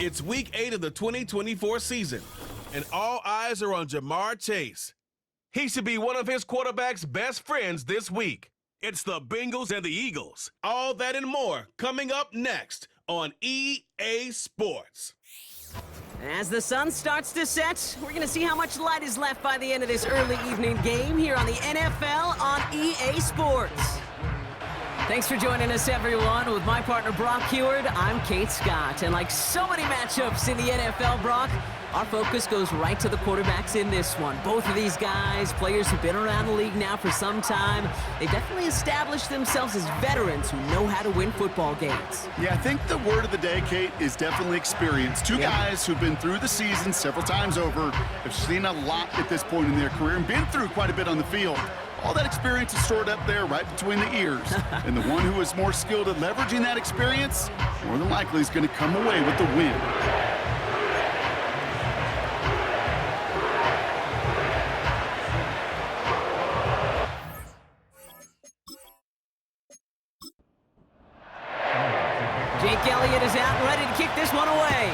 It's Week 8 of the 2024 season, and all eyes are on Jamar Chase. He should be one of his quarterback's best friends this week. It's the Bengals and the Eagles. All that and more coming up next on EA Sports. As the sun starts to set, we're going to see how much light is left by the end of this early evening game here on the NFL on EA Sports. Thanks for joining us, everyone. With my partner, Brock Heward, I'm Kate Scott. And like so many matchups in the NFL, Brock, our focus goes right to the quarterbacks in this one. Both of these guys, players who've been around the league now for some time, they've definitely established themselves as veterans who know how to win football games. Yeah, I think the word of the day, Kate, is definitely experience. Two guys who've been through the season several times over, have seen a lot at this point in their career and been through quite a bit on the field. All that experience is stored up there right between the ears. And the one who is more skilled at leveraging that experience, more than likely is going to come away with the win. Jake Elliott is out and ready to kick this one away.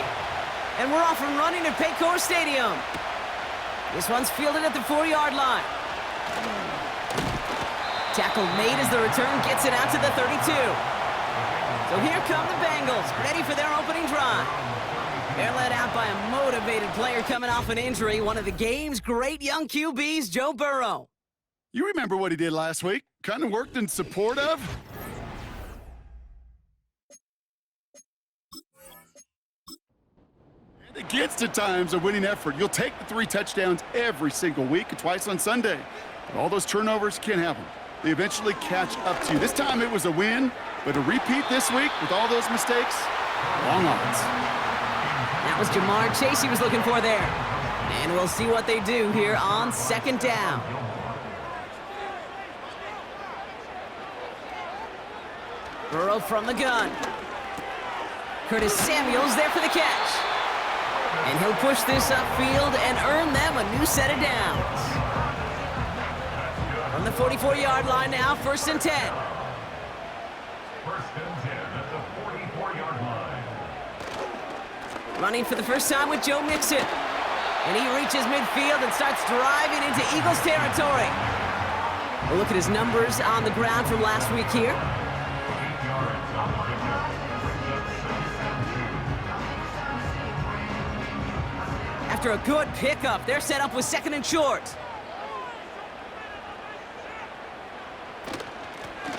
And we're off and running at Paycor Stadium. This one's fielded at the 4-yard line. Tackle made as the return gets it out to the 32. So here come the Bengals, ready for their opening drive. They're led out by a motivated player coming off an injury, one of the game's great young QBs, Joe Burrow. You remember what he did last week? Kind of worked in support of? And against, at times, a winning effort. You'll take the 3 touchdowns every single week and twice on Sunday. But all those turnovers, you can't have them. They eventually catch up to you. This time it was a win, but a repeat this week with all those mistakes, long odds. That was Jamar Chase he was looking for there. And we'll see what they do here on second down. Burrow from the gun. Curtis Samuel's there for the catch. And he'll push this upfield and earn them a new set of downs. From the 44-yard line now, 1st and 10. 1st and 10 at the 44-yard line. Running for the first time with Joe Mixon. And he reaches midfield and starts driving into Eagles territory. A look at his numbers on the ground from last week here. After a good pickup, they're set up with 2nd and short.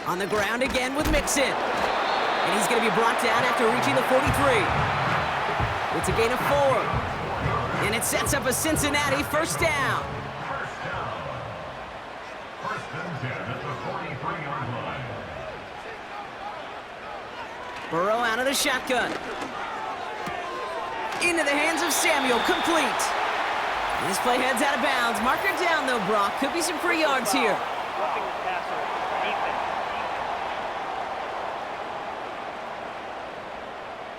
On the ground again with Mixon. And he's going to be brought down after reaching the 43. It's a gain of 4. And it sets up a Cincinnati first down. 1st and 10 at the 43-yard line. Burrow out of the shotgun. Into the hands of Samuel, complete. This play heads out of bounds. Marker down though, Brock. Could be some free yards here.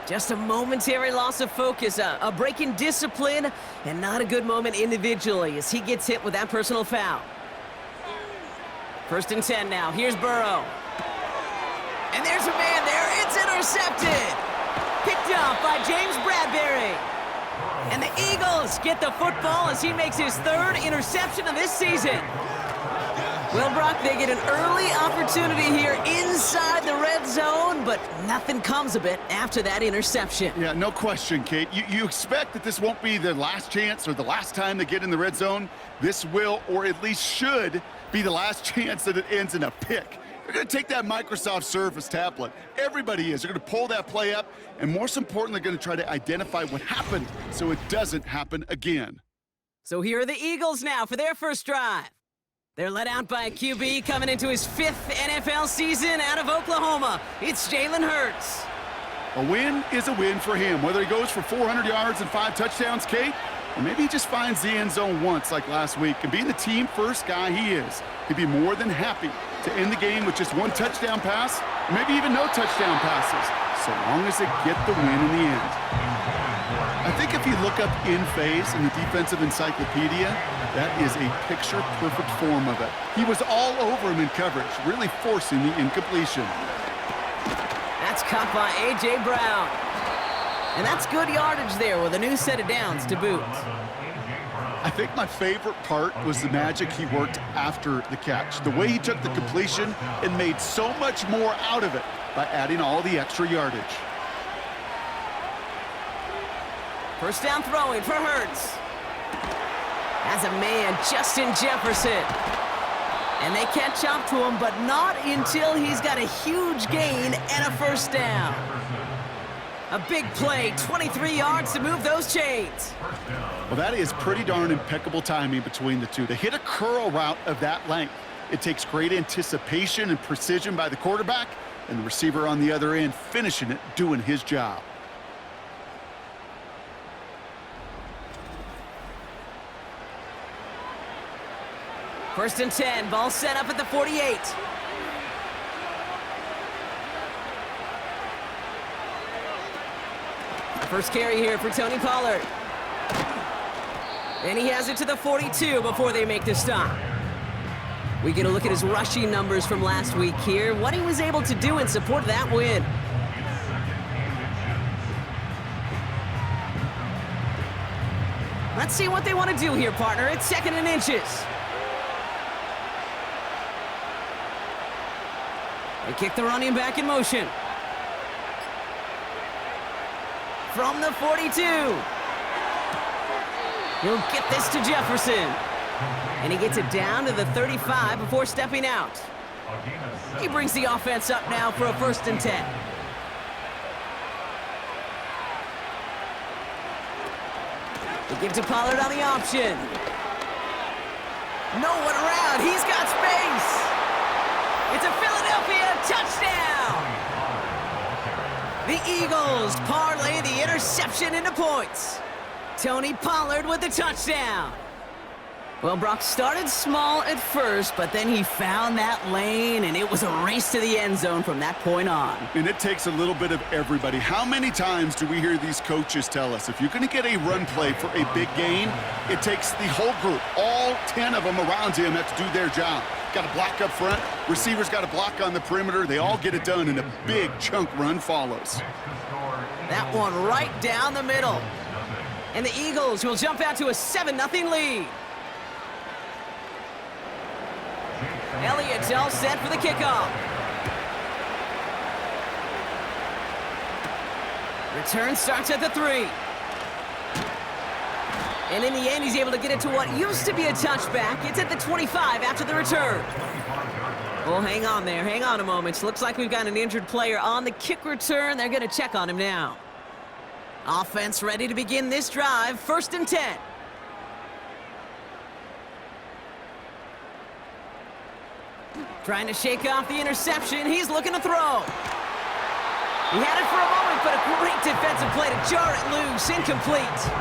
Just a momentary loss of focus, a break in discipline, and not a good moment individually as he gets hit with that personal foul. 1st and 10 now. Here's Burrow. And there's a man there. It's intercepted. Picked up by James Bradbury. And the Eagles get the football as he makes his 3rd interception of this season. Well, Brock, they get an early opportunity here inside the red zone, but nothing comes of it after that interception. Yeah, no question, Kate. You expect that this won't be their last chance or the last time they get in the red zone. This will, or at least should, be the last chance that it ends in a pick. They're going to take that Microsoft Surface tablet. Everybody is. They're going to pull that play up, and most importantly, they're going to try to identify what happened so it doesn't happen again. So here are the Eagles now for their first drive. They're led out by a QB coming into his 5th NFL season out of Oklahoma. It's Jalen Hurts. A win is a win for him, whether he goes for 400 yards and 5 touchdowns, Kate, or maybe he just finds the end zone once like last week. And being the team-first guy he is, he'd be more than happy to end the game with just 1 touchdown pass, or maybe even no touchdown passes, so long as they get the win in the end. I think if you look up in phase in the defensive encyclopedia, that is a picture-perfect form of it. He was all over him in coverage, really forcing the incompletion. That's caught by A.J. Brown. And that's good yardage there with a new set of downs to boot. I think my favorite part was the magic he worked after the catch. The way he took the completion and made so much more out of it by adding all the extra yardage. First down throwing for Hurts. Has a man, Justin Jefferson. And they catch up to him, but not until he's got a huge gain and a first down. A big play, 23 yards to move those chains. Well, that is pretty darn impeccable timing between the two. To hit a curl route of that length, it takes great anticipation and precision by the quarterback, and the receiver on the other end finishing it, doing his job. First and 10, ball set up at the 48. First carry here for Tony Pollard. And he has it to the 42 before they make the stop. We get a look at his rushing numbers from last week here, what he was able to do in support of that win. Let's see what they want to do here, partner. It's 2nd and inches. They kick the running back in motion. From the 42. He'll get this to Jefferson. And he gets it down to the 35 before stepping out. He brings the offense up now for a 1st and 10. They give to Pollard on the option. No one around. He's got space. It's a Philadelphia touchdown. The Eagles parlay the interception into points. Tony Pollard with the touchdown. Well, Brock started small at first, but then he found that lane, and it was a race to the end zone from that point on. And it takes a little bit of everybody. How many times do we hear these coaches tell us, if you're going to get a run play for a big gain, it takes the whole group, all 10 of them around him have to do their job. Got to block up front, receivers got to block on the perimeter. They all get it done, and a big chunk run follows. That one right down the middle. And the Eagles will jump out to a 7-0 lead. Elliott's all set for the kickoff. Return starts at the 3. And in the end, he's able to get it to what used to be a touchback. It's at the 25 after the return. Well, hang on there. Hang on a moment. Looks like we've got an injured player on the kick return. They're going to check on him now. Offense ready to begin this drive. 1st and 10. Trying to shake off the interception. He's looking to throw. He had it for a moment, but a great defensive play to jar it loose. Incomplete.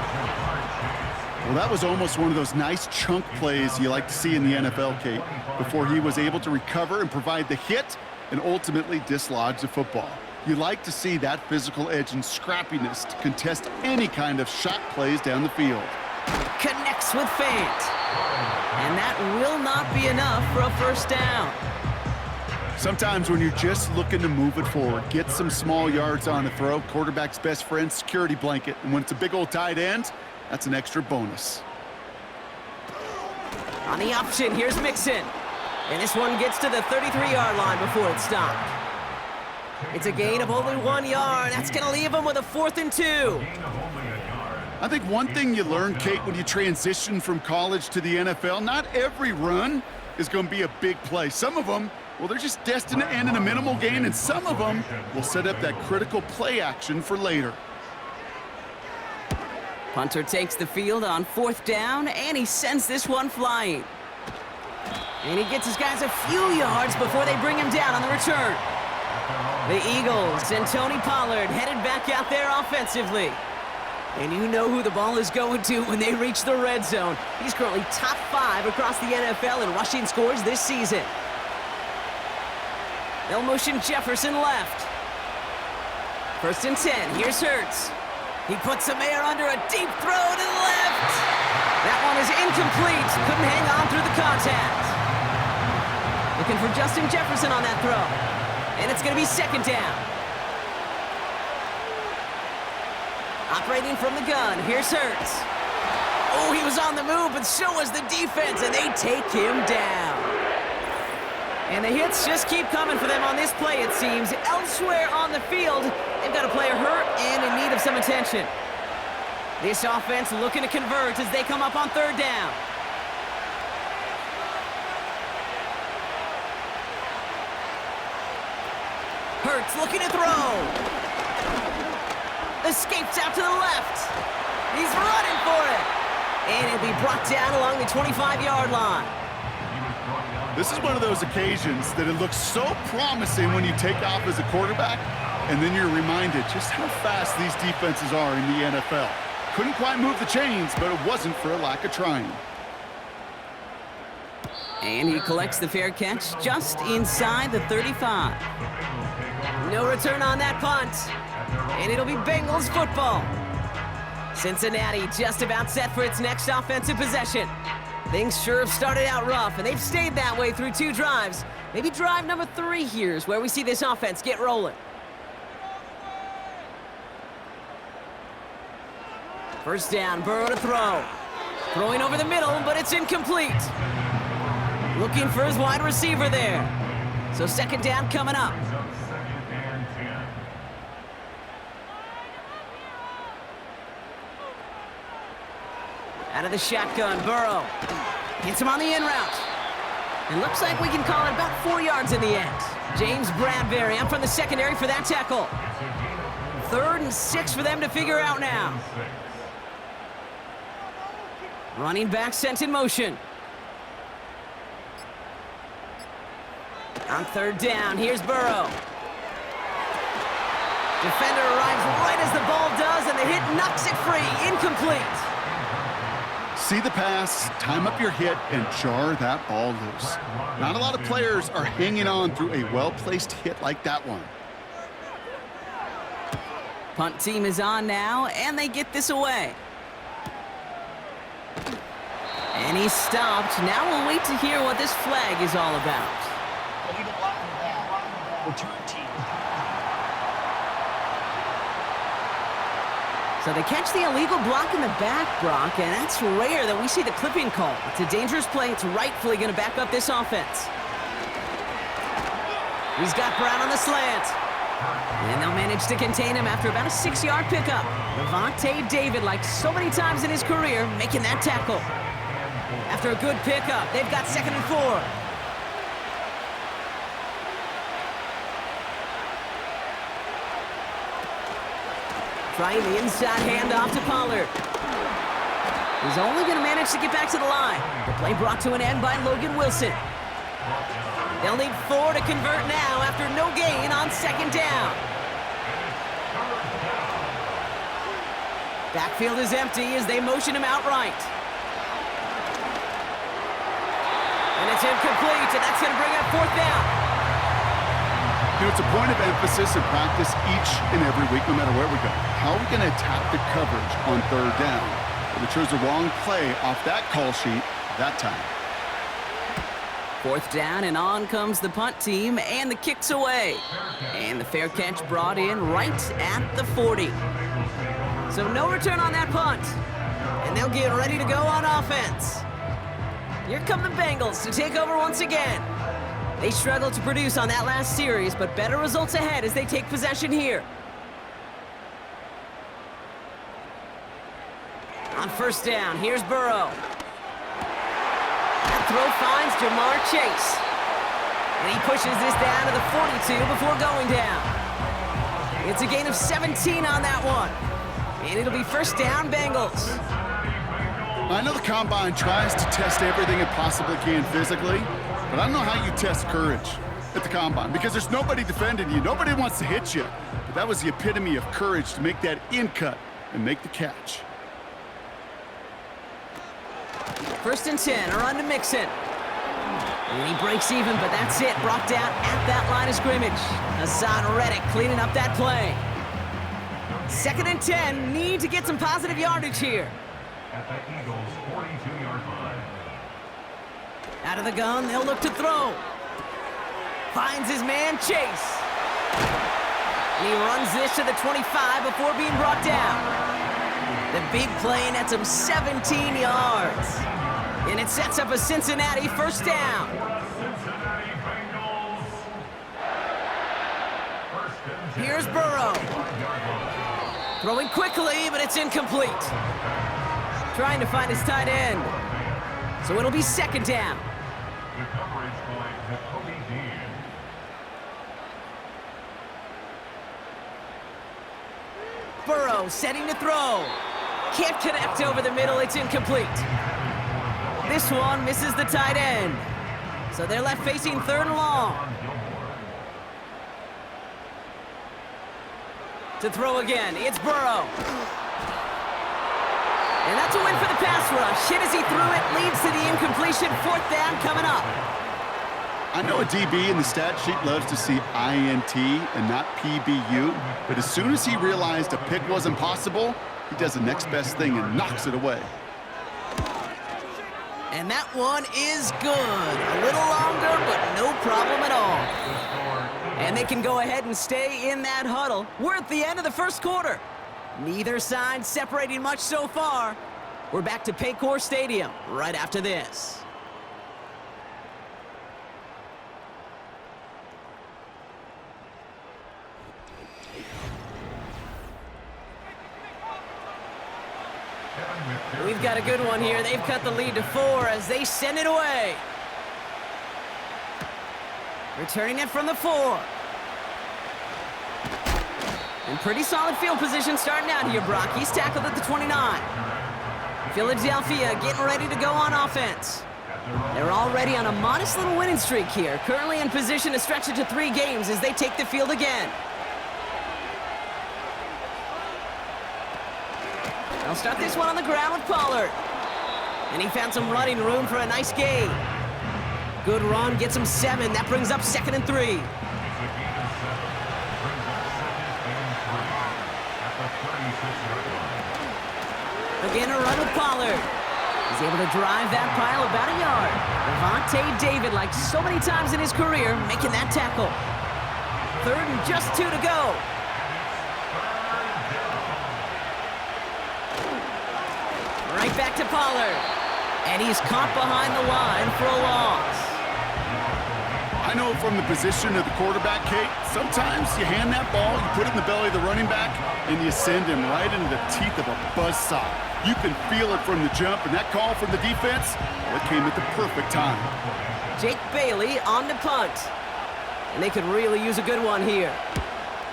Well, that was almost one of those nice chunk plays you like to see in the NFL, Kate, before he was able to recover and provide the hit and ultimately dislodge the football. You like to see that physical edge and scrappiness to contest any kind of shot plays down the field. Connects with Fant. And that will not be enough for a 1st down. Sometimes when you're just looking to move it forward, get some small yards on the throw, quarterback's best friend, security blanket. And when it's a big old tight end, that's an extra bonus. On the option, here's Mixon. And this one gets to the 33-yard line before it's stopped. It's a gain of only 1 yard. That's going to leave him with a 4th and 2. I think one thing you learn, Kate, when you transition from college to the NFL, not every run is going to be a big play. Some of them, well, they're just destined to end in a minimal gain, and some of them will set up that critical play action for later. Punter takes the field on 4th down, and he sends this one flying. And he gets his guys a few yards before they bring him down on the return. The Eagles and Tony Pollard headed back out there offensively. And you know who the ball is going to when they reach the red zone. He's currently top 5 across the NFL in rushing scores this season. They'll motion Jefferson left. 1st and 10, here's Hurts. He puts some air under a deep throw to the left. That one is incomplete. Couldn't hang on through the contact. Looking for Justin Jefferson on that throw. And it's going to be 2nd down. Operating from the gun, here's Hurts. Oh, he was on the move, but so was the defense, and they take him down. And the hits just keep coming for them on this play, it seems. Elsewhere on the field, they've got a player hurt and in need of some attention. This offense looking to convert as they come up on third down. Hurts looking to throw. Escapes out to the left. He's running for it. And it'll be brought down along the 25-yard line. This is one of those occasions that it looks so promising when you take off as a quarterback, and then you're reminded just how fast these defenses are in the NFL. Couldn't quite move the chains, but it wasn't for a lack of trying. And he collects the fair catch just inside the 35. No return on that punt. And it'll be Bengals football. Cincinnati just about set for its next offensive possession. Things sure have started out rough, and they've stayed that way through 2 drives. Maybe drive number 3 here is where we see this offense get rolling. First down, Burrow to throw. Throwing over the middle, but it's incomplete. Looking for his wide receiver there. So second down coming up. Out of the shotgun, Burrow. Hits him on the in route. And looks like we can call it about 4 yards in the end. James Bradbury up from the secondary for that tackle. 3rd and 6 for them to figure out now. Running back sent in motion. On 3rd down, here's Burrow. Defender arrives right as the ball does, and the hit knocks it free. Incomplete. See the pass, time up your hit, and jar that ball loose. Not a lot of players are hanging on through a well-placed hit like that one. Punt team is on now, and they get this away. And he's stopped. Now we'll wait to hear what this flag is all about. Illegal block in the back. Return team. So they catch the illegal block in the back, Brock, and that's rare that we see the clipping call. It's a dangerous play. It's rightfully going to back up this offense. He's got Brown on the slant. And they'll manage to contain him after about a 6-yard pickup. Levante David, like so many times in his career, making that tackle. After a good pickup, they've got 2nd and 4. Trying the inside handoff to Pollard. He's only going to manage to get back to the line. The play brought to an end by Logan Wilson. They'll need 4 to convert now after no gain on 2nd down. Backfield is empty as they motion him outright. And it's incomplete, and that's going to bring up 4th down. You know, it's a point of emphasis in practice each and every week, no matter where we go. How are we going to attack the coverage on 3rd down? Well, they chose the wrong play off that call sheet that time. 4th down, and on comes the punt team, and the kick's away. And the fair catch brought in right at the 40. So no return on that punt. And they'll get ready to go on offense. Here come the Bengals to take over once again. They struggled to produce on that last series, but better results ahead as they take possession here. On 1st down, here's Burrow. That throw finds Jamar Chase. And he pushes this down to the 42 before going down. It's a gain of 17 on that one. And it'll be 1st down, Bengals. I know the Combine tries to test everything it possibly can physically, but I don't know how you test courage at the Combine because there's nobody defending you. Nobody wants to hit you. But that was the epitome of courage to make that in cut and make the catch. 1st and 10, a run to Mixon. And he breaks even, but that's it. Brought down at that line of scrimmage. Hassan Reddick cleaning up that play. 2nd and 10, need to get some positive yardage here. At the Eagles' 42-yard line. Out of the gun, they'll look to throw. Finds his man, Chase. And he runs this to the 25 before being brought down. The big play nets him 17 yards. And it sets up a Cincinnati first down. Here's Burrow. Throwing quickly, but it's incomplete. Trying to find his tight end. So it'll be second down. Burrow setting to throw. Can't connect over the middle, it's incomplete. This one misses the tight end. So they're left facing third and long. To throw again, it's Burrow. And that's a win for the pass rush. Hit as he threw it, leads to the incompletion. Fourth down coming up. I know a DB in the stat sheet loves to see INT and not PBU, but as soon as he realized a pick wasn't possible, he does the next best thing and knocks it away. And that one is good. A little longer, but no problem at all. And they can go ahead and stay in that huddle. We're at the end of the first quarter. Neither side separating much so far. We're back to Paycor Stadium right after this. We've got a good one here. They've cut the lead to 4 as they send it away. Returning it from the 4. And pretty solid field position starting out here, Brock. He's tackled at the 29. Philadelphia getting ready to go on offense. They're already on a modest little winning streak here. Currently in position to stretch it to 3 games as they take the field again. They'll start this one on the ground with Pollard. And he found some running room for a nice gain. Good run, gets him 7. That brings up 2nd and 3. Again, a run with Pollard. He's able to drive that pile about a yard. Devontae David, like so many times in his career, making that tackle. 3rd and just 2 to go. Right back to Pollard. And he's caught behind the line for a loss. I know from the position of the quarterback, Kate, sometimes you hand that ball, you put it in the belly of the running back, and you send him right into the teeth of a buzzsaw. You can feel it from the jump, and that call from the defense, well, it came at the perfect time. Jake Bailey on the punt. And they could really use a good one here.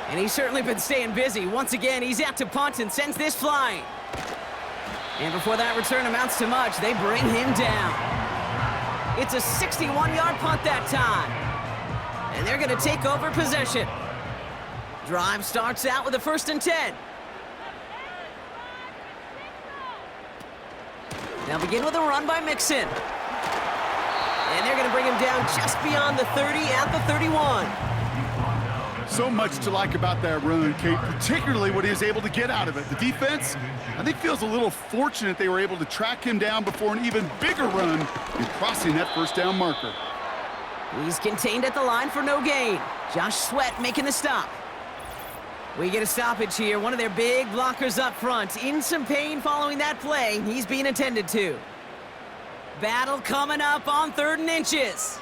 And he's certainly been staying busy. Once again, he's out to punt and sends this flying. And before that return amounts to much, they bring him down. It's a 61-yard punt that time. And they're going to take over possession. Drive starts out with a 1st and 10. They'll begin with a run by Mixon. And they're going to bring him down just beyond the 30 at the 31. So much to like about that run, Kate, particularly what he was able to get out of it. The defense, I think, feels a little fortunate they were able to track him down before an even bigger run in crossing that 1st down marker. He's contained at the line for no gain. Josh Sweat making the stop. We get a stoppage here. One of their big blockers up front. In some pain following that play. He's being attended to. Battle coming up on 3rd and inches.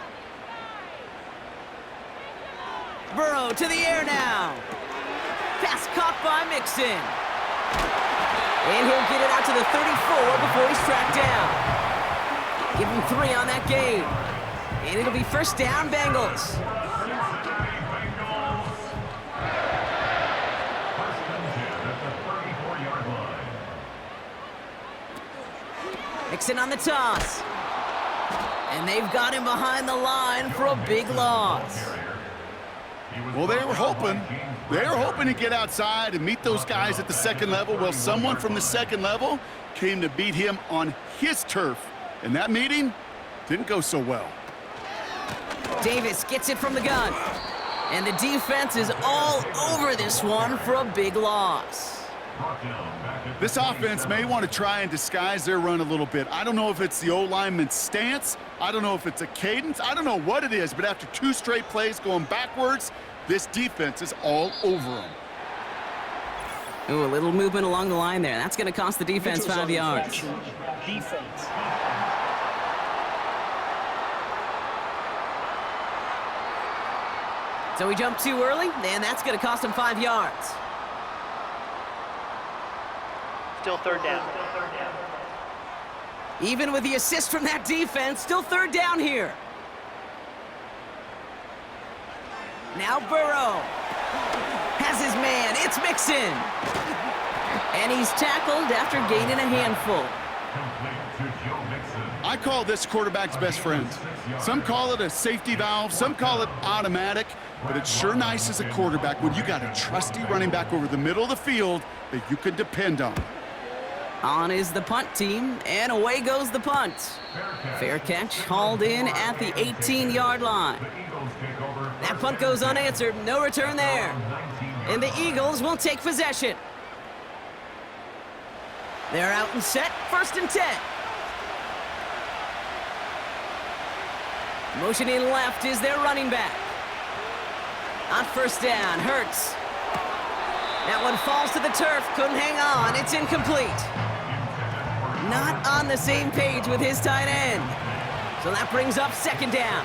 Burrow to the air now. Pass caught by Mixon. And he'll get it out to the 34 before he's tracked down. Give him 3 on that game. And it'll be 1st down, Bengals. Mixon on the toss. And they've got him behind the line for a big loss. Well, they were hoping to get outside and meet those guys at the 2nd level. Well, someone from the 2nd level came to beat him on his turf. And that meeting didn't go so well. Davis gets it from the gun. And the defense is all over this one for a big loss. This offense may want to try and disguise their run a little bit. I don't know if it's the O-lineman's stance. I don't know if it's a cadence. I don't know what it is, but after 2 straight plays going backwards, this defense is all over them. Ooh, a little movement along the line there. That's going to cost the defense 5 yards. Defense. So we jumped too early, and that's going to cost him 5 yards. Still third down. Even with the assist from that defense, still third down here. Now Burrow has his man. It's Mixon. And he's tackled after gaining a handful. I call this quarterback's best friend. Some call it a safety valve, some call it automatic, but it's sure nice as a quarterback when you got a trusty running back over the middle of the field that you can depend on. On is the punt team, and away goes the punt. Fair catch, hauled in at the 18-yard line. That punt goes unanswered, no return there. And the Eagles will take possession. They're out and set, 1st and 10. Motioning left is their running back. On 1st down, Hurts. That one falls to the turf, couldn't hang on, it's incomplete. Not on the same page with his tight end. So that brings up 2nd down.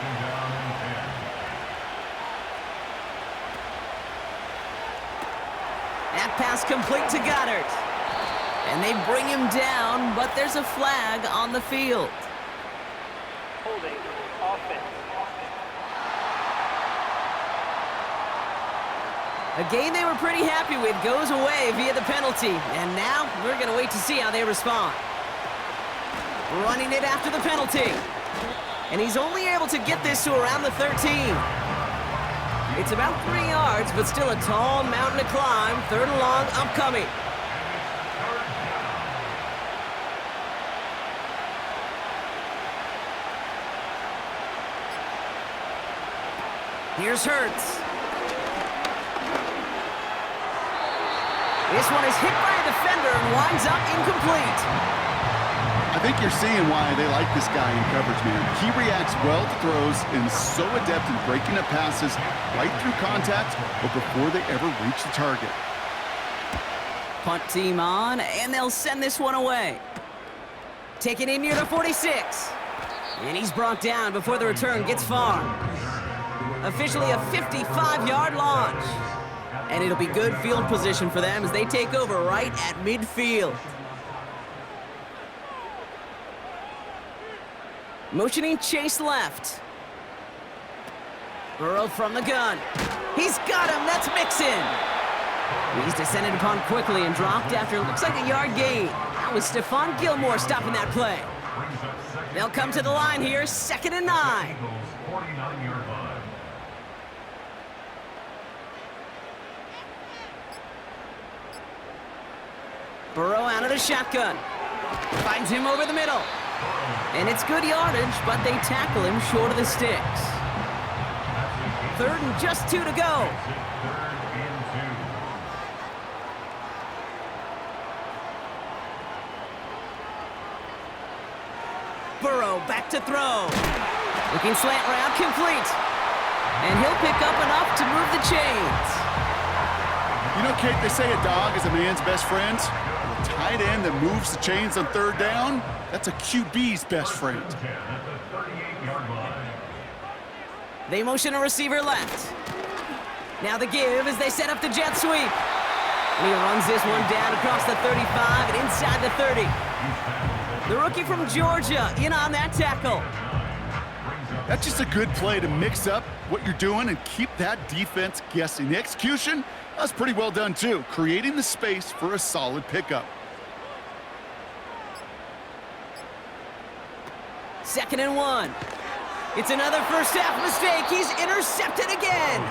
That pass complete to Goddard. And they bring him down, but there's a flag on the field. Holding. Offense. A game they were pretty happy with goes away via the penalty. And now we're going to wait to see how they respond. Running it after the penalty. And he's only able to get this to around the 13. It's about 3 yards, but still a tall mountain to climb. 3rd and long upcoming. Here's Hurts. This one is hit by a defender and winds up incomplete. I think you're seeing why they like this guy in coverage, man. He reacts well to throws and is so adept in breaking up passes right through contact or before they ever reach the target. Punt team on, and they'll send this one away. Taken in near the 46. And he's brought down before the return gets far. Officially a 55-yard launch. And it'll be good field position for them as they take over right at midfield. Motioning Chase left. Burrow from the gun. He's got him. That's Mixon. He's descended upon quickly and dropped after it looks like a yard gain. That was Stephon Gilmore stopping that play. They'll come to the line here, 2nd and 9. Burrow out of the shotgun. Finds him over the middle. And it's good yardage, but they tackle him short of the sticks. 3rd and just 2 to go. Burrow back to throw. Looking slant route, complete. And he'll pick up enough to move the chains. You know, Kate, they say a dog is a man's best friend. A tight end that moves the chains on 3rd down, that's a QB's best friend. They motion a receiver left. Now the give as they set up the jet sweep. And he runs this one down across the 35 and inside the 30. The rookie from Georgia in on that tackle. That's just a good play to mix up what you're doing and keep that defense guessing. The execution, that's pretty well done too, creating the space for a solid pickup. 2nd and 1. It's another first half mistake. He's intercepted again.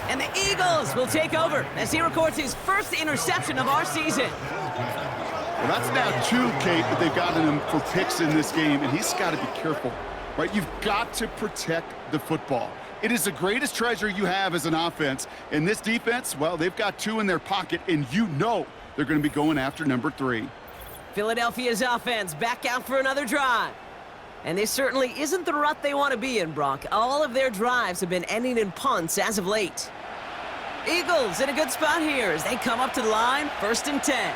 And the Eagles will take over as he records his first interception of our season. Well, that's now 2, Kate, that they've gotten him for picks in this game, and he's got to be careful, right? You've got to protect the football. It is the greatest treasure you have as an offense. And this defense, well, they've got 2 in their pocket, and you know they're going to be going after number 3. Philadelphia's offense back out for another drive. And this certainly isn't the rut they want to be in, Brock. All of their drives have been ending in punts as of late. Eagles in a good spot here as they come up to the line, 1st and 10.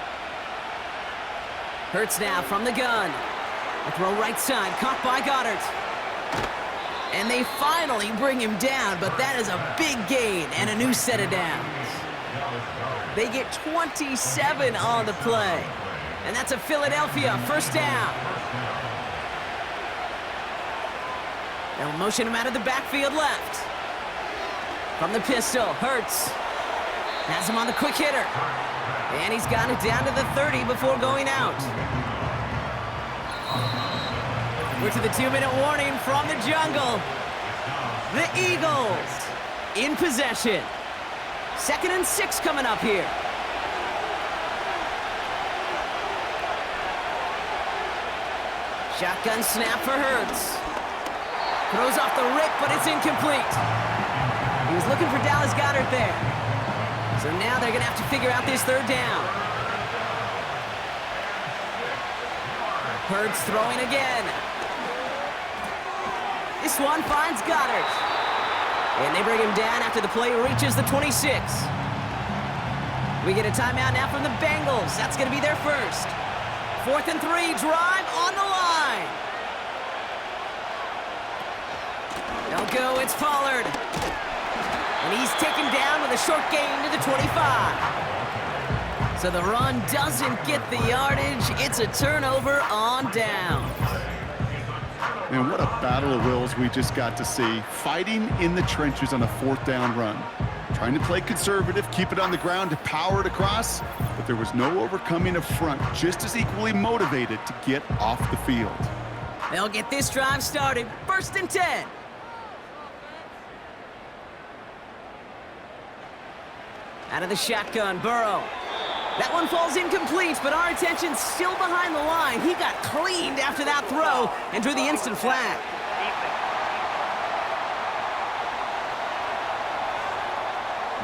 Hurts now from the gun. A throw right side, caught by Goddard. And they finally bring him down, but that is a big gain and a new set of downs. They get 27 on the play. And that's a Philadelphia 1st down. They'll motion him out of the backfield left. From the pistol, Hurts. Has him on the quick hitter. And he's got it down to the 30 before going out. We're to the 2-minute warning from the jungle. The Eagles in possession. 2nd and 6 coming up here. Shotgun snap for Hurts. Throws off the rip, but it's incomplete. He was looking for Dallas Goedert there. So now they're going to have to figure out this 3rd down. Hurts throwing again. This one finds Goddard. And they bring him down after the play reaches the 26. We get a timeout now from the Bengals. That's going to be their first. 4th and 3, drive on the line. They'll go, it's Pollard. And he's taken down with a short gain to the 25. So the run doesn't get the yardage. It's a turnover on downs. Man, what a battle of wills we just got to see. Fighting in the trenches on a 4th down run. Trying to play conservative, keep it on the ground to power it across, but there was no overcoming a front just as equally motivated to get off the field. They'll get this drive started. 1st and 10. Out of the shotgun, Burrow. That one falls incomplete, but our attention's still behind the line. He got cleaned after that throw and drew the instant flag.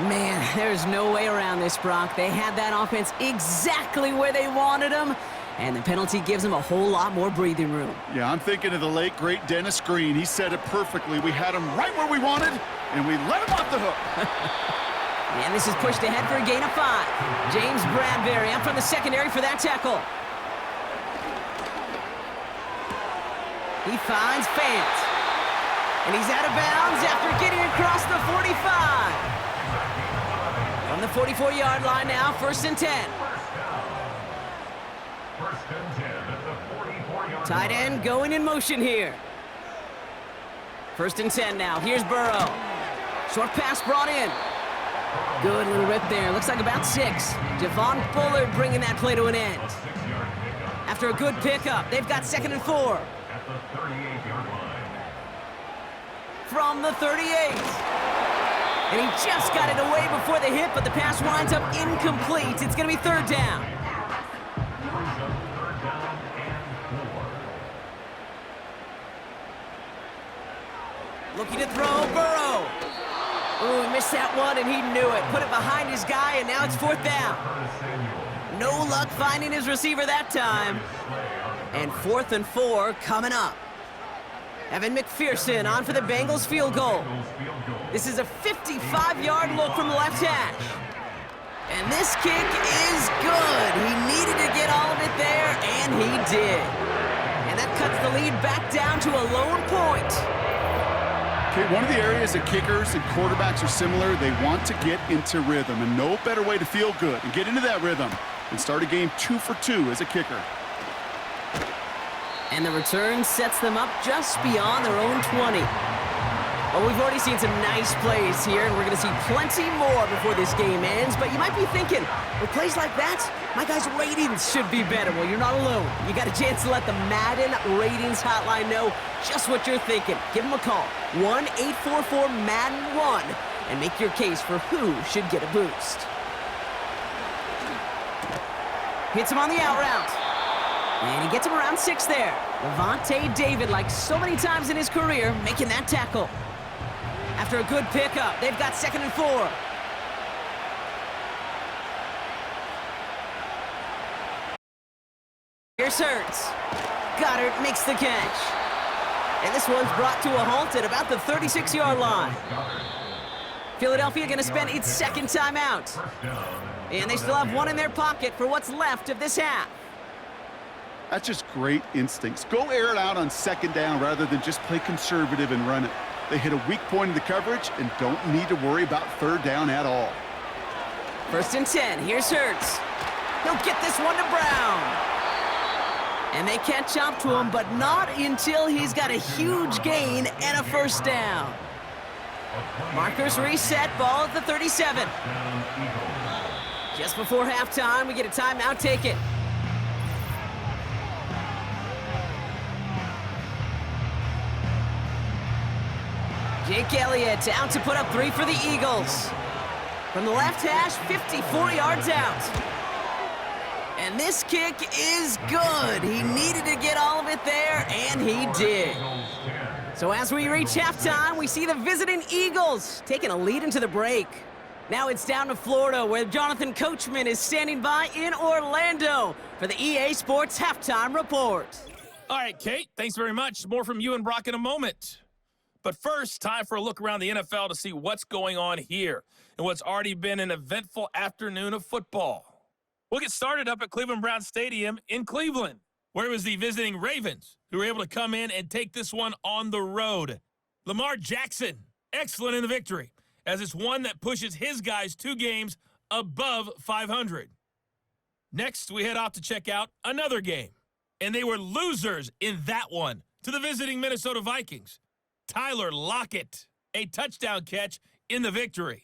Man, there's no way around this, Brock. They had that offense exactly where they wanted them, and the penalty gives them a whole lot more breathing room. Yeah, I'm thinking of the late, great Dennis Green. He said it perfectly. We had him right where we wanted, and we let him off the hook. And this is pushed ahead for a gain of 5. James Bradbury up from the secondary for that tackle. He finds Fant. And he's out of bounds after getting across the 45. From the 44-yard line now, 1st and 10. Tight end going in motion here. 1st and 10 now. Here's Burrow. Short pass brought in. Good little rip there. Looks like about 6. Javon Bullard bringing that play to an end. After a good pickup, they've got 2nd and 4. From the 38. And he just got it away before the hit, but the pass winds up incomplete. It's going to be 3rd down. Looking to throw, Burrow. Ooh, he missed that one, and he knew it. Put it behind his guy, and now it's 4th down. No luck finding his receiver that time. And 4th and 4 coming up. Evan McPherson on for the Bengals field goal. This is a 55-yard look from the left hash. And this kick is good. He needed to get all of it there, and he did. And that cuts the lead back down to a lone point. Okay, one of the areas that kickers and quarterbacks are similar, they want to get into rhythm, and no better way to feel good and get into that rhythm than start a game 2 for 2 as a kicker. And the return sets them up just beyond their own 20. Well, we've already seen some nice plays here, and we're going to see plenty more before this game ends. But you might be thinking, with plays like that, my guys' ratings should be better. Well, you're not alone. You got a chance to let the Madden Ratings Hotline know just what you're thinking. Give them a call, 1-844-MADDEN-1, and make your case for who should get a boost. Hits him on the out route. And he gets him around 6 there. Levante David, like so many times in his career, making that tackle. After a good pickup, they've got 2nd and 4. Here's Hurts. Goddard makes the catch. And this one's brought to a halt at about the 36-yard line. Philadelphia going to spend its second timeout. And they still have one in their pocket for what's left of this half. That's just great instincts. Go air it out on second down rather than just play conservative and run it. They hit a weak point in the coverage and don't need to worry about third down at all. 1st and 10. Here's Hurts. He'll get this one to Brown. And they catch up to him, but not until he's got a huge gain and a first down. Markers reset, ball at the 37. Just before halftime, we get a timeout taken. Jake Elliott out to put up 3 for the Eagles. From the left hash, 54 yards out. And this kick is good. He needed to get all of it there, and he did. So as we reach halftime, we see the visiting Eagles taking a lead into the break. Now it's down to Florida, where Jonathan Coachman is standing by in Orlando for the EA Sports Halftime Report. All right, Kate, thanks very much. More from you and Brock in a moment. But first, time for a look around the NFL to see what's going on here and what's already been an eventful afternoon of football. We'll get started up at Cleveland Browns Stadium in Cleveland, where it was the visiting Ravens who were able to come in and take this one on the road. Lamar Jackson, excellent in the victory, as it's one that pushes his guys 2 games above 500. Next, we head off to check out another game, and they were losers in that one to the visiting Minnesota Vikings. Tyler Lockett, a touchdown catch in the victory.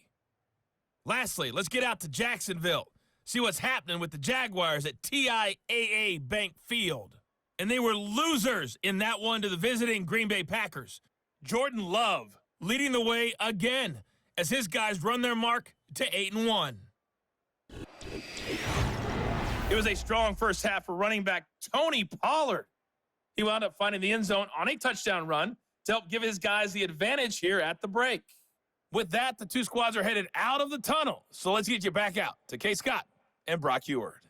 Lastly, let's get out to Jacksonville. See what's happening with the Jaguars at TIAA Bank Field. And they were losers in that one to the visiting Green Bay Packers. Jordan Love leading the way again as his guys run their mark to 8-1. It was a strong first half for running back Tony Pollard. He wound up finding the end zone on a touchdown run to help give his guys the advantage here at the break. With that, the 2 squads are headed out of the tunnel. So let's get you back out to Kay Scott and Brock Eward.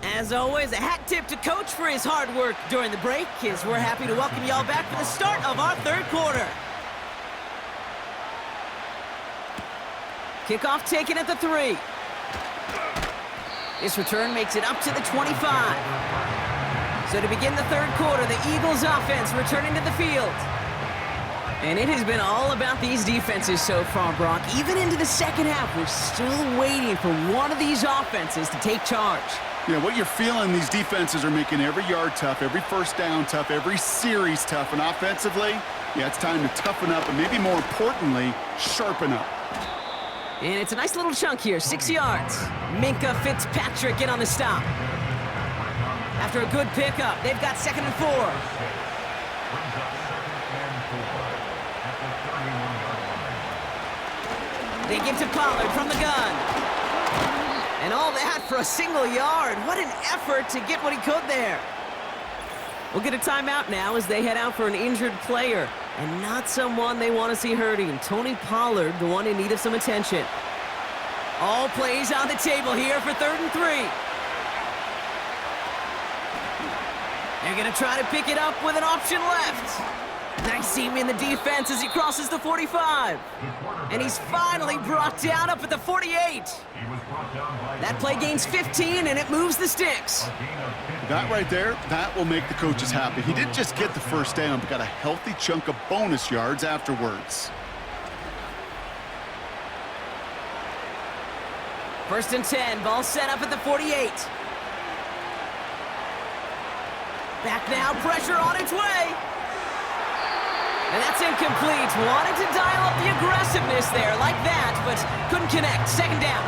As always, a hat tip to Coach for his hard work during the break, as we're happy to welcome y'all back for the start of our 3rd quarter. Kickoff taken at the 3. This return makes it up to the 25. So to begin the 3rd quarter, the Eagles offense returning to the field. And it has been all about these defenses so far, Brock. Even into the second half, we're still waiting for one of these offenses to take charge. Yeah, what you're feeling, these defenses are making every yard tough, every first down tough, every series tough. And offensively, yeah, it's time to toughen up and maybe more importantly, sharpen up. And it's a nice little chunk here, 6 yards. Minkah Fitzpatrick in on the stop. After a good pickup, they've got 2nd and 4. They give to Pollard from the gun. And all that for a single yard. What an effort to get what he could there. We'll get a timeout now as they head out for an injured player. And not someone they want to see hurting. Tony Pollard, the one in need of some attention. All plays on the table here for 3rd and 3. They're going to try to pick it up with an option left. Nice seam in the defense as he crosses the 45. And he's finally brought down up at the 48. That play gains 15, and it moves the sticks. That right there, that will make the coaches happy. He didn't just get the first down, but got a healthy chunk of bonus yards afterwards. 1st and 10, ball set up at the 48. Back now, pressure on its way. And that's incomplete. Wanted to dial up the aggressiveness there like that, but couldn't connect. 2nd down.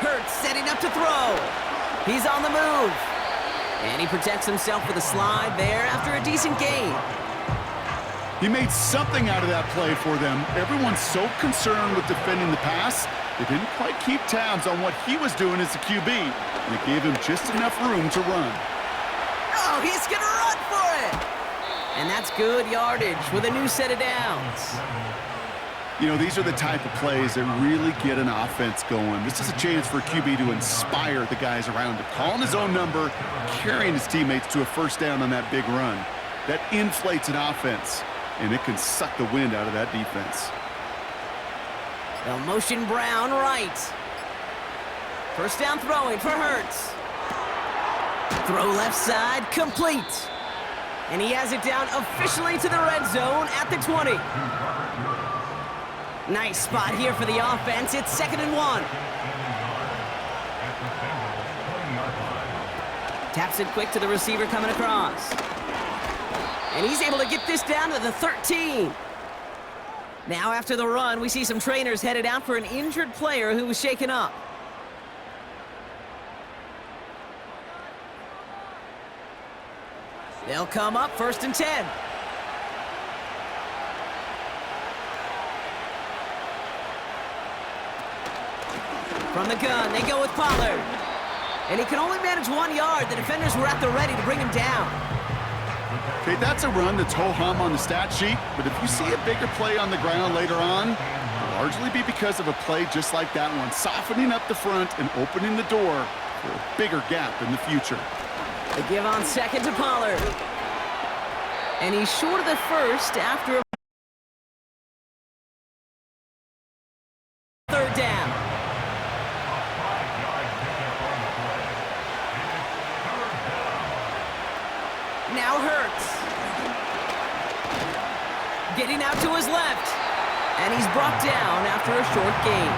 Hurts setting up to throw. He's on the move. And he protects himself with a slide there after a decent gain. He made something out of that play for them. Everyone's so concerned with defending the pass, they didn't quite keep tabs on what he was doing as a QB. And it gave him just enough room to run. Oh, he's going to run for it. And that's good yardage with a new set of downs. You know, these are the type of plays that really get an offense going. This is a chance for a QB to inspire the guys around him. Calling his own number, carrying his teammates to a first down on that big run. That inflates an offense, and it can suck the wind out of that defense. They'll motion Brown right. First down throwing for Hurts. Throw left side, complete. And he has it down officially to the red zone at the 20. Nice spot here for the offense. It's 2nd and 1. Taps it quick to the receiver coming across. And he's able to get this down to the 13. Now after the run, we see some trainers headed out for an injured player who was shaken up. They'll come up 1st and 10. From the gun, they go with Pollard. And he can only manage 1 yard. The defenders were at the ready to bring him down. Okay, that's a run that's ho-hum on the stat sheet, but if you see a bigger play on the ground later on, it'll largely be because of a play just like that one, softening up the front and opening the door for a bigger gap in the future. They give on 2nd to Pollard. And he's short of the first after a 3rd down. Now Hurts. Getting out to his left. And he's brought down after a short gain.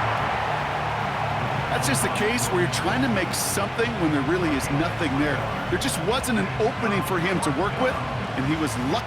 That's just a case where you're trying to make something when there really is nothing there. There just wasn't an opening for him to work with, and he was lucky.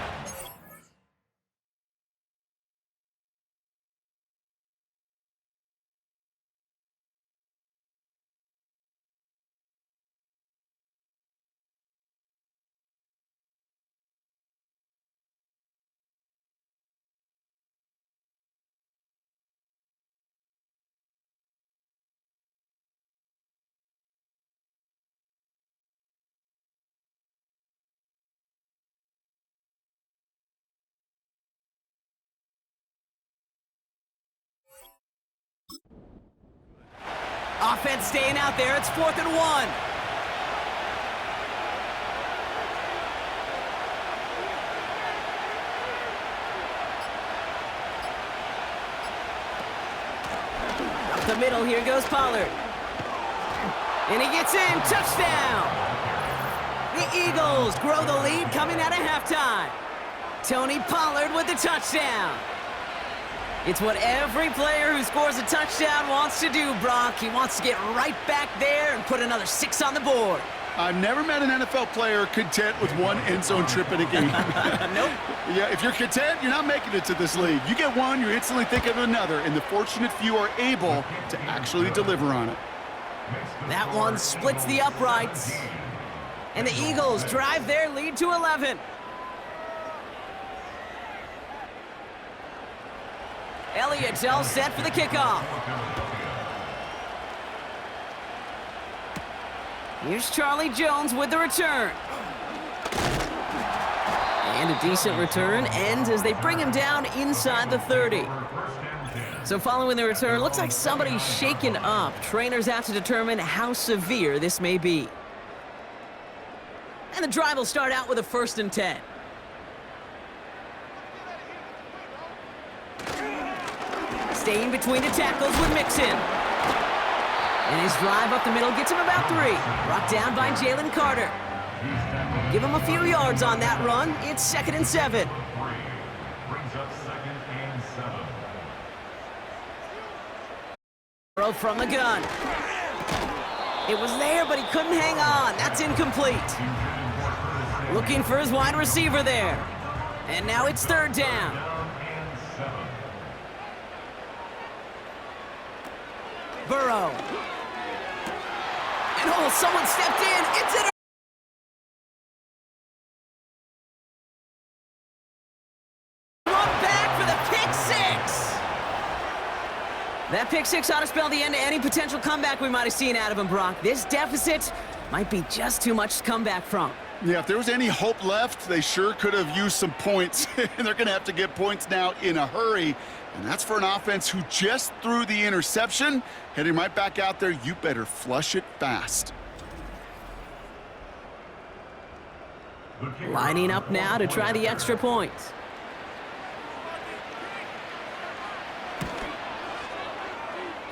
Offense staying out there. It's 4th and 1. Up the middle, here goes Pollard. And he gets in. Touchdown! The Eagles grow the lead coming out of halftime. Tony Pollard with the touchdown. It's what every player who scores a touchdown wants to do, Brock. He wants to get right back there and put another 6 on the board. I've never met an NFL player content with one end zone trip in a game. Nope. Yeah, if you're content, you're not making it to this league. You get one, you instantly think of another, and the fortunate few are able to actually deliver on it. That one splits the uprights. And the Eagles drive their lead to 11. Elliott's all set for the kickoff. Here's Charlie Jones with the return. And a decent return ends as they bring him down inside the 30. So following the return, looks like somebody's shaken up. Trainers have to determine how severe this may be. And the drive will start out with a 1st and 10. Staying between the tackles with Mixon. And his drive up the middle gets him about 3. Brought down by Jalen Carter. Give him a few yards on that run. It's 2nd and 7. Brings up 2nd and 7. Throw from the gun. It was there, but he couldn't hang on. That's incomplete. Looking for his wide receiver there. And now it's 3rd down. Burrow. And oh, someone stepped in. It's in. Run back for the pick 6. That pick 6 ought to spell the end to any potential comeback we might have seen out of him, Brock. This deficit might be just too much to come back from. Yeah, if there was any hope left, they sure could have used some points. And they're going to have to get points now in a hurry. And that's for an offense who just threw the interception. Heading right back out there, you better flush it fast. Lining up now to try the extra point.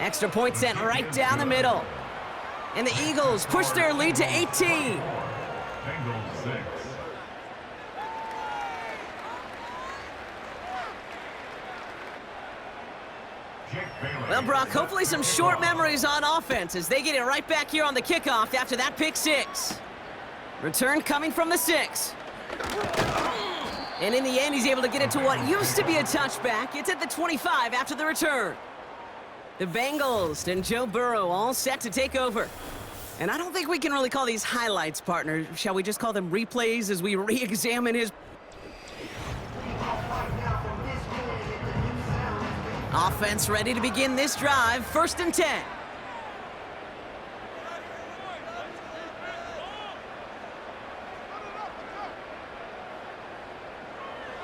Extra point sent right down the middle. And the Eagles push their lead to 18. Bengals 6. Well, Brock, hopefully some short memories on offense as they get it right back here on the kickoff after that pick six. Return coming from the 6. And in the end, he's able to get it to what used to be a touchback. It's at the 25 after the return. The Bengals and Joe Burrow all set to take over. And I don't think we can really call these highlights, partner. Shall we just call them replays as we re-examine his... Offense ready to begin this drive. 1st and 10.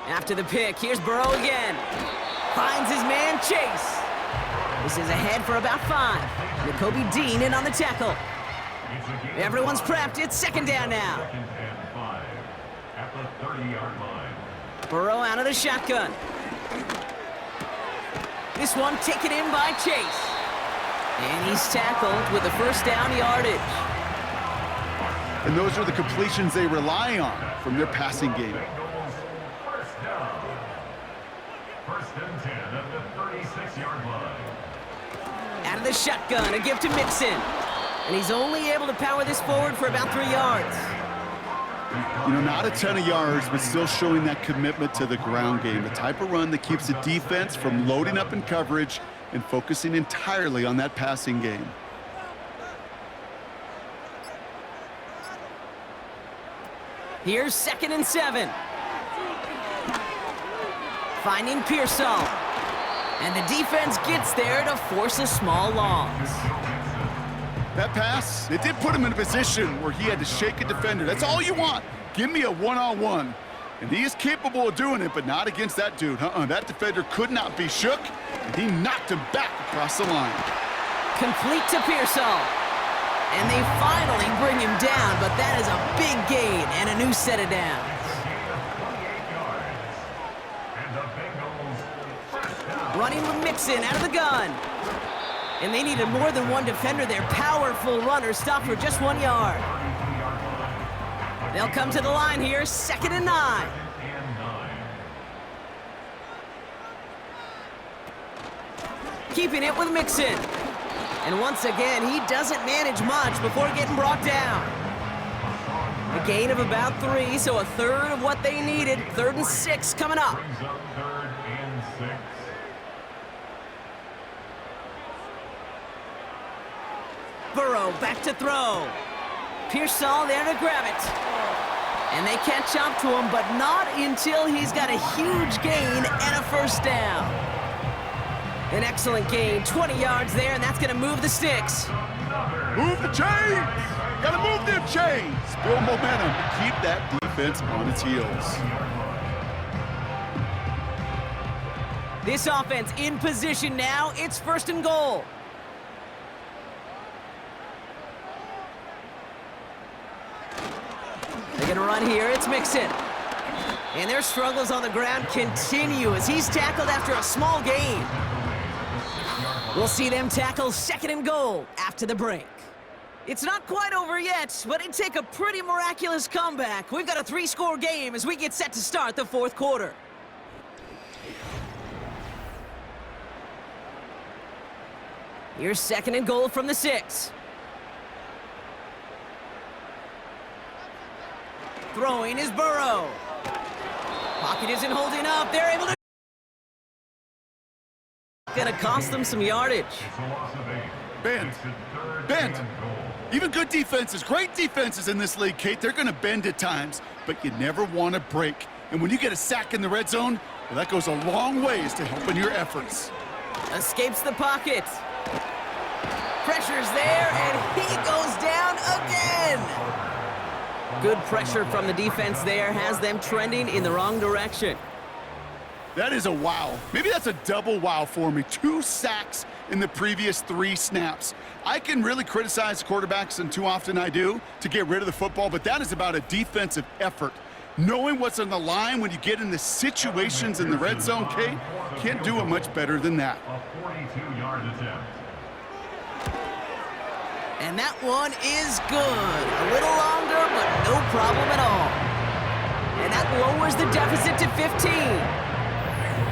After the pick, here's Burrow again. Finds his man, Chase. This is ahead for about 5. Nakobe Dean in on the tackle. Everyone's prepped. It's 2nd down now. 2nd and 5 at the 30-yard line. Burrow out of the shotgun. This one taken in by Chase. And he's tackled with the 1st down yardage. And those are the completions they rely on from their passing game. Bengals 1st down. 1st and 10 at the 36-yard line. Out of the shotgun, a give to Mixon. And he's only able to power this forward for about 3 yards. You know, not a ton of yards, but still showing that commitment to the ground game. The type of run that keeps the defense from loading up in coverage and focusing entirely on that passing game. Here's 2nd and 7. Finding Pearsall. And the defense gets there to force a small loss. That pass, it did put him in a position where he had to shake a defender. That's all you want. Give me a one-on-one. And he is capable of doing it, but not against that dude. That defender could not be shook, and he knocked him back across the line. Complete to Pearsall. And they finally bring him down, but that is a big gain and a new set of downs. Running with Mixon out of the gun. And they needed more than one defender. Their powerful runner stopped for just 1 yard. They'll come to the line here, 2nd and 9. Keeping it with Mixon. And once again, he doesn't manage much before getting brought down. A gain of about 3, so a third of what they needed. 3rd and 6 coming up. Brings up 3rd and 6. Burrow back to throw. Pearsall there to grab it. And they catch up to him, but not until he's got a huge gain and a 1st down. An excellent gain, 20 yards there, and that's going to move the sticks. Move the chains! Gotta move them chains! Build momentum to keep that defense on its heels. This offense in position now. It's 1st and goal. They're going to run here. It's Mixon. And their struggles on the ground continue as he's tackled after a small gain. We'll see them tackle 2nd and goal after the break. It's not quite over yet, but it'd take a pretty miraculous comeback. We've got a 3-score game as we get set to start the 4th quarter. Here's 2nd and goal from the 6. Throwing is Burrow. Pocket isn't holding up. They're able to... Gonna cost them some yardage. Bend. Bend. Even good defenses, great defenses in this league, Kate, they're going to bend at times, but you never want to break. And when you get a sack in the red zone, well, that goes a long ways to helping your efforts. Escapes the pocket. Pressure's there, and he goes down again. Good pressure from the defense there has them trending in the wrong direction. That is a wow. Maybe that's a double wow for me. 2 sacks in the previous 3 snaps. I can really criticize quarterbacks, and too often I do, to get rid of the football, but that is about a defensive effort. Knowing what's on the line when you get in the situations in the red zone, Kate, can't do it much better than that. A 42-yard attempt. And that one is good. A little longer, but no problem at all. And that lowers the deficit to 15.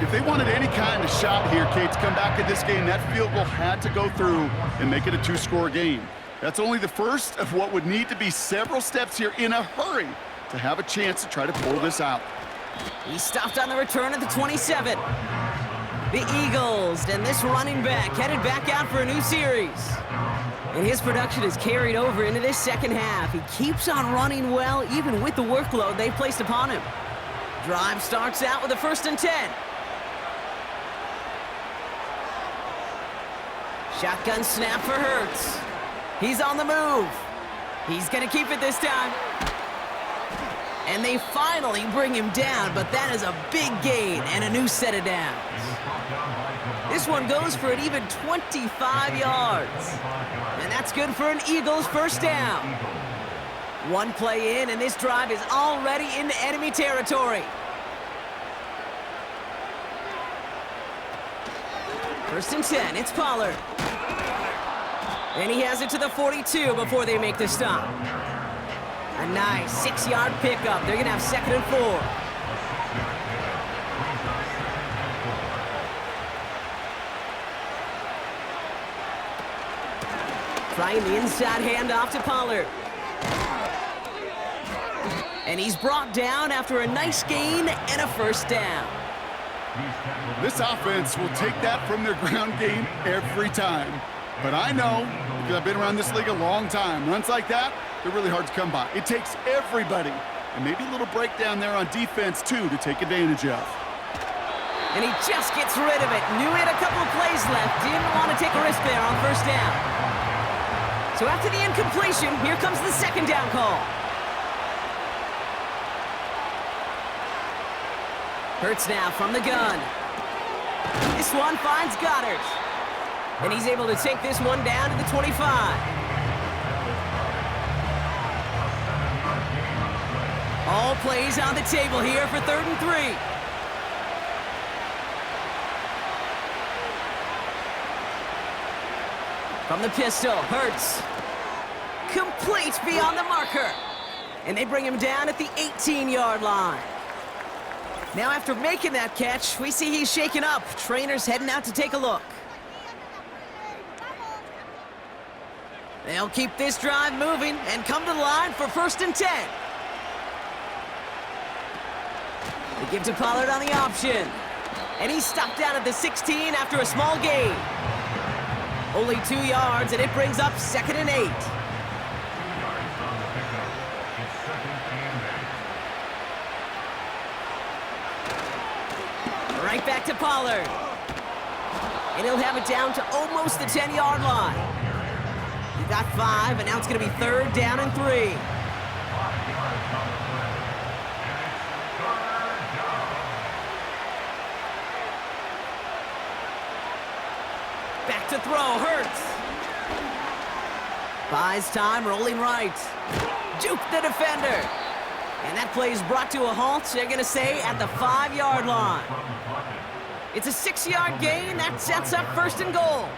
If they wanted any kind of shot here, Kate, to come back in this game, that field goal had to go through and make it a 2-score game. That's only the first of what would need to be several steps here in a hurry to have a chance to try to pull this out. He stopped on the return at the 27. The Eagles and this running back headed back out for a new series. And his production is carried over into this second half. He keeps on running well, even with the workload they've placed upon him. Drive starts out with a 1st and 10. Shotgun snap for Hurts. He's on the move. He's going to keep it this time. And they finally bring him down, but that is a big gain and a new set of downs. This one goes for an even 25 yards. And that's good for an Eagles first down. One play in, and this drive is already into enemy territory. 1st and 10, it's Pollard. And he has it to the 42 before they make the stop. A nice 6-yard pickup. They're going to have 2nd and 4. Trying the inside handoff to Pollard. And he's brought down after a nice gain and a 1st down. This offense will take that from their ground game every time. But I know, because I've been around this league a long time, runs like that, they're really hard to come by. It takes everybody, and maybe a little breakdown there on defense, too, to take advantage of. And he just gets rid of it. Knew he had a couple of plays left. Didn't want to take a risk there on 1st down. So after the incompletion, here comes the 2nd down call. Hurts now from the gun. This one finds Goddard. And he's able to take this one down to the 25. All plays on the table here for 3rd and 3. From the pistol, Hurts. Complete beyond the marker. And they bring him down at the 18-yard line. Now after making that catch, we see he's shaken up. Trainers heading out to take a look. They'll keep this drive moving and come to the line for 1st and 10. They give to Pollard on the option. And he's stopped out at the 16 after a small gain. Only 2 yards, and it brings up 2nd and 8. Right back to Pollard. And he'll have it down to almost the 10-yard line. He got 5, and now it's going to be 3rd down and 3. Back to throw, Hurts. Buys time, rolling right. Juke the defender. And that play is brought to a halt, they're going to say, at the 5-yard line. It's a 6-yard gain. That sets up 1st and goal.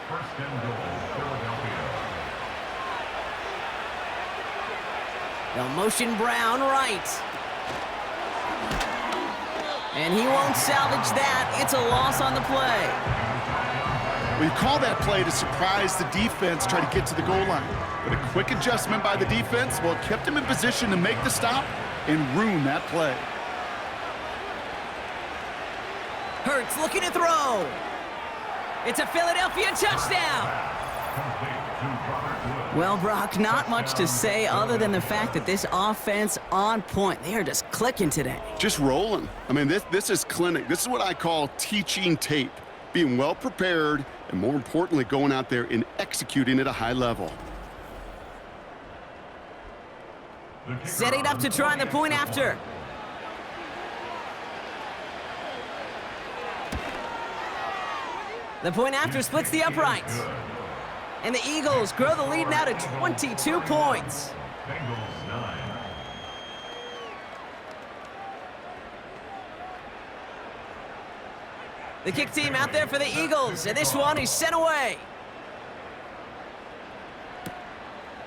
1st and goal, Philadelphia. They'll motion Brown right. And he won't salvage that. It's a loss on the play. We call that play to surprise the defense, try to get to the goal line. But a quick adjustment by the defense, well, it kept him in position to make the stop and ruin that play. Hurts looking to throw. It's a Philadelphia touchdown. Well, Brock, not much to say other than the fact that this offense on point. They are just clicking today. Just rolling. I mean, this is clinic. This is what I call teaching tape. Being well prepared and, more importantly, going out there and executing at a high level. Setting up to try the point after. The point after splits the uprights. And the Eagles grow the lead now to 22 points. Bengals 9. The kick team out there for the Eagles, and this one is sent away.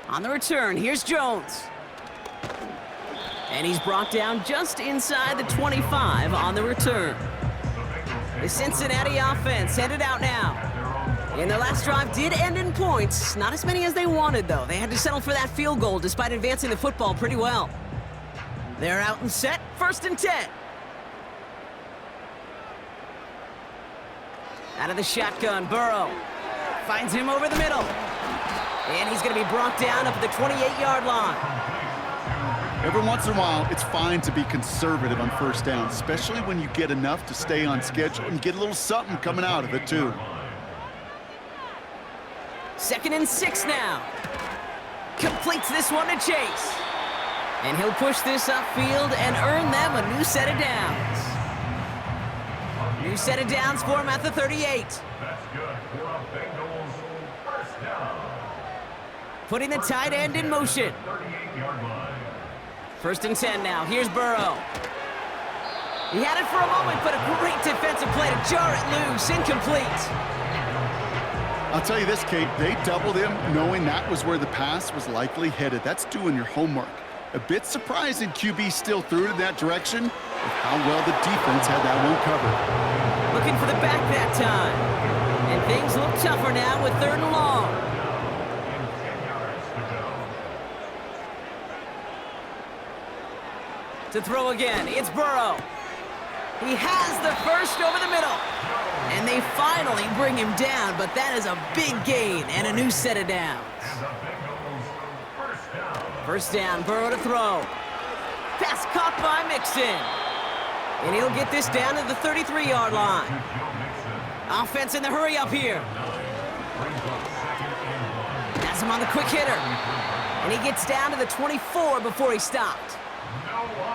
On the return, here's Jones. And he's brought down just inside the 25 on the return. The Cincinnati offense headed out now. And their last drive did end in points. Not as many as they wanted, though. They had to settle for that field goal despite advancing the football pretty well. They're out and set, 1st and 10. Out of the shotgun, Burrow finds him over the middle. And he's going to be brought down up at the 28-yard line. Every once in a while, it's fine to be conservative on 1st down, especially when you get enough to stay on schedule and get a little something coming out of it, too. 2nd and 6 now. Completes this one to Chase. And he'll push this upfield and earn them a new set of downs. New set of downs for him at the 38. That's good for a Bengals 1st down. Putting the tight end in motion. 38-yard line. 1st and 10 now. Here's Burrow. He had it for a moment, but a great defensive play to jar it loose. Incomplete. I'll tell you this, Kate, they doubled him knowing that was where the pass was likely headed. That's doing your homework. A bit surprising QB still threw it in that direction with how well the defense had that one covered. Looking for the back that time. And things look tougher now with 3rd and long. And 10 yards to go. To throw again, it's Burrow. He has the first over the middle. And they finally bring him down, but that is a big gain and a new set of downs. And the Bengals 1st down. 1st down, Burrow to throw. Pass caught by Mixon. And he'll get this down to the 33-yard line. Offense in the hurry up here. Has him on the quick hitter. And he gets down to the 24 before he stopped.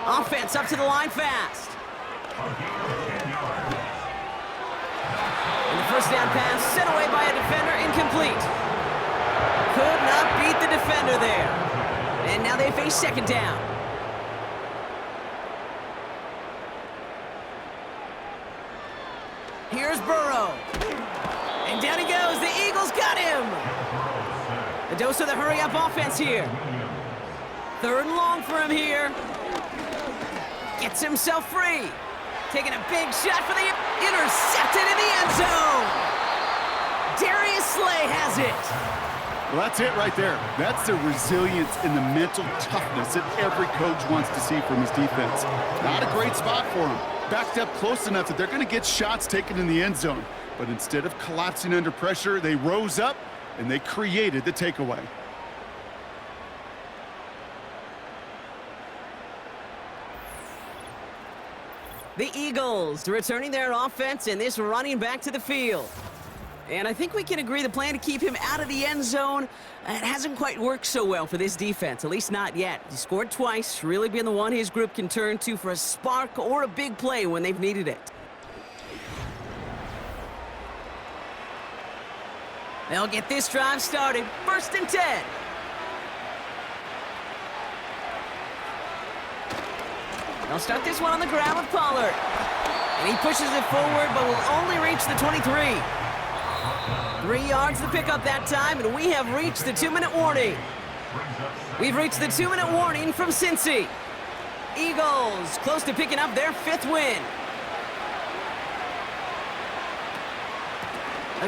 Offense up to the line fast. And the 1st down pass sent away by a defender, incomplete. Could not beat the defender there. And now they face 2nd down. Here's Burrow. And down he goes. The Eagles got him. A dose of the hurry-up offense here. 3rd and long for him here. Gets himself free. Taking a big shot for the intercepted in the end zone. Darius Slay has it. Well, that's it right there. That's the resilience and the mental toughness that every coach wants to see from his defense. Not a great spot for him. Backed up close enough that they're going to get shots taken in the end zone. But instead of collapsing under pressure, they rose up and they created the takeaway. The Eagles returning their offense and this running back to the field. And I think we can agree the plan to keep him out of the end zone, it hasn't quite worked so well for this defense, at least not yet. He scored twice, really being the one his group can turn to for a spark or a big play when they've needed it. They'll get this drive started. 1st and 10. They'll start this one on the ground with Pollard. And he pushes it forward, but will only reach the 23. 3 yards to pick up that time, and we have reached the 2-minute warning. We've reached the 2-minute warning from Cincy. Eagles close to picking up their 5th win.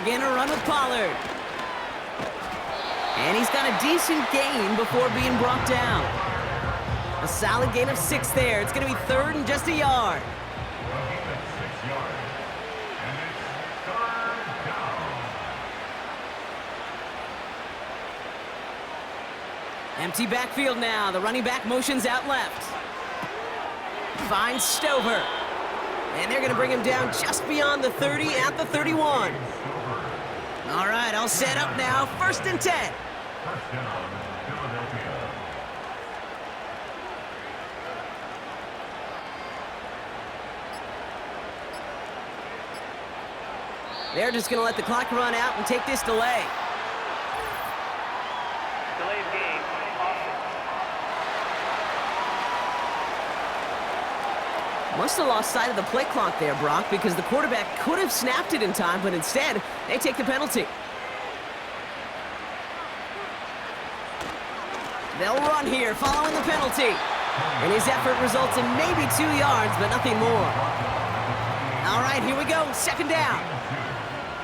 Again, a run with Pollard. And he's got a decent gain before being brought down. A solid gain of 6 there. It's going to be 3rd and just a yard. Empty backfield now. The running back motions out left. Finds Stover. And they're going to bring him down just beyond the 30 at the 31. All right, all set up now. 1st and 10. They're just going to let the clock run out and take this delay. Delay of game. Offense. Must have lost sight of the play clock there, Brock, because the quarterback could have snapped it in time, but instead, they take the penalty. They'll run here, following the penalty. And his effort results in maybe 2 yards, but nothing more. All right, here we go, second down.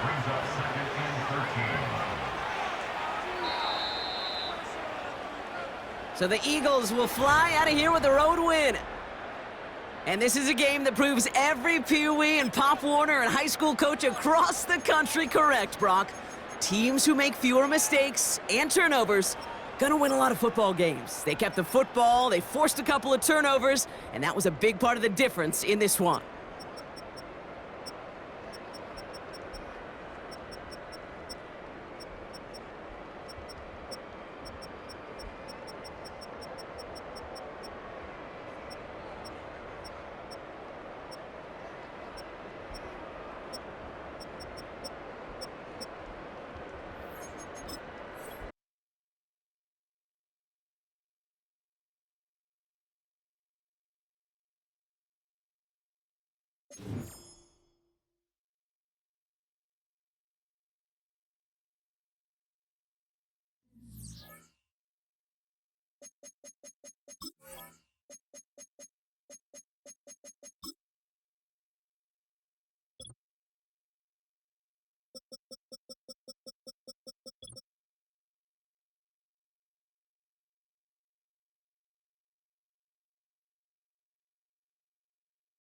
Brings up second and 13. So the Eagles will fly out of here with a road win. And this is a game that proves every Pee Wee and Pop Warner and high school coach across the country correct, Brock. Teams who make fewer mistakes and turnovers gonna win a lot of football games. They kept the football, they forced a couple of turnovers, and that was a big part of the difference in this one.